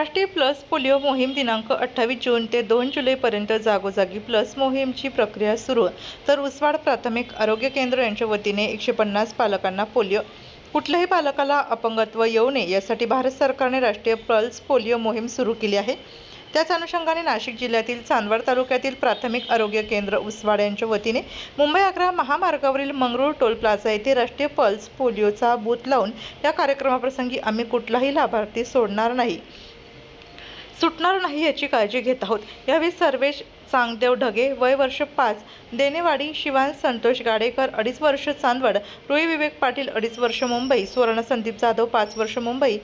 राष्ट्रीय plus polio मोहीम दिनांक 28 जून ते 2 जुलैपर्यंत जागोजागी प्लस मोहीमची प्रक्रिया सुरू. तर उसवाड प्राथमिक आरोग्य केंद्र यांच्या वतीने 150 पालकांना पोलिओ. कुठल्याही बालकाला अपंगत्व येऊ नये यासाठी भारत सरकारने राष्ट्रीय पल्स पोलिओ मोहीम सुरू केली आहे. त्याच अनुषंगाने नाशिक जिल्ह्यातील चांदवड तालुक्यातील प्राथमिक आरोग्य केंद्र उसवाड यांच्या वतीने मुंबई-आग्रा महामार्गावरील मंगरूळ टोल प्लाझा येथे राष्ट्रीय पल्स पोलिओचा बूथ लावून या कार्यक्रमाप्रसंगी आम्ही कुठलाही लाभार्थी सुटणार नाही याची काळजी घेत आहोत. यावेळी सर्वेश चांगदेव ढगे वय वर्ष 5 देनेवाडी, शिवांश संतोष गाडेकर 2.5 वर्ष चांदवड, रोही विवेक पाटील 2.5 वर्ष मुंबई, सुवर्ण संदीप जाधव 5 वर्ष मुंबई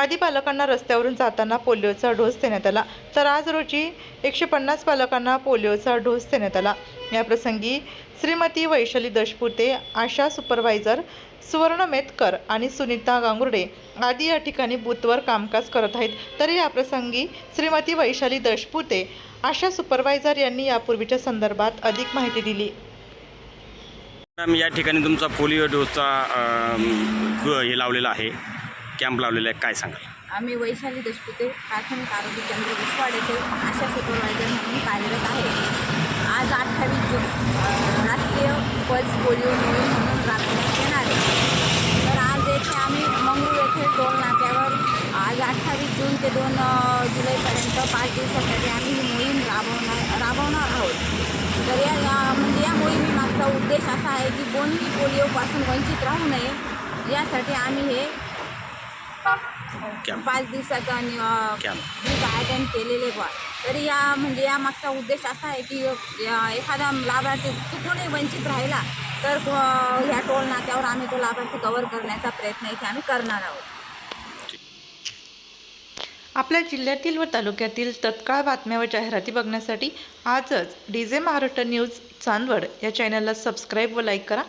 आदी बालकांना रस्त्यावरून जाताना पोलिओचा डोस देण्यात आला. तर आज रोजी 150 बालकांना पोलिओचा डोस देण्यात आला. याप्रसंगी श्रीमती वैशाली दशपुते, आशा सुपरवायझर सुवर्ण मेतकर आणि सुनीता गांगुर्डे आदी या ठिकाणी बूथवर कामकाज करत आहेत. तर याप्रसंगी श्रीमती वैशाली दशपुते, आशा सुपरवायझर यांनी यापूर्वीच्या संदर्भात अधिक माहिती दिली. मॅम, या ठिकाणी तुमचा पोलिओ डोसचा हे लावलेला आहे, कॅम्प लावलेला आहे, काय सांगाल? आम्ही वैशाली दशपुते प्राथमिक आरोग्य केंद्र उसवाड येथे आशा सुपरवायझर म्हणून कार्यरत आहे. आज 28 जून राष्ट्रीय पल्स पोलिओ मोहीम म्हणून राबवण्यात येणार आहे. तर आज येथे आम्ही मंगरूळ येथे टोल नाक्यावर आज 28 जून ते 2 जुलैपर्यंत 5 दिवसासाठी आम्ही ही मोहीम राबवणार आहोत. तर या मोहिमेमागचा उद्देश असा आहे की कोणीही पोलिओपासून वंचित राहू नये यासाठी आम्ही हे 5 दिवसाचा बूथ अटेंड केलेले बा. तर या मागचा उद्देश असा आहे की एखादा लाभार्थी चुकूनही वंचित राहिला तर ह्या टोल नाक्यावर आम्ही तो लाभार्थी कव्हर करण्याचा प्रयत्न इथे आम्ही करणार आहोत. आपल्या जिल्ह्यातील व तालुक्यातील तत्काळ बातम्या व जाहिराती बघण्यासाठी आजच DJ महाराष्ट्र न्यूज चांदवड या चॅनलला सबस्क्राईब व लाईक करा.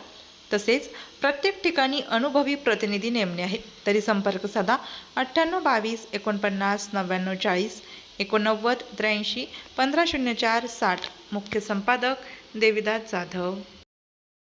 तसेच प्रत्येक ठिकाणी अनुभवी प्रतिनिधी नेमणे आहेत. तरी संपर्क साधा 9822 49 99 40 89 83 1504 60. मुख्य संपादक देविदास जाधव.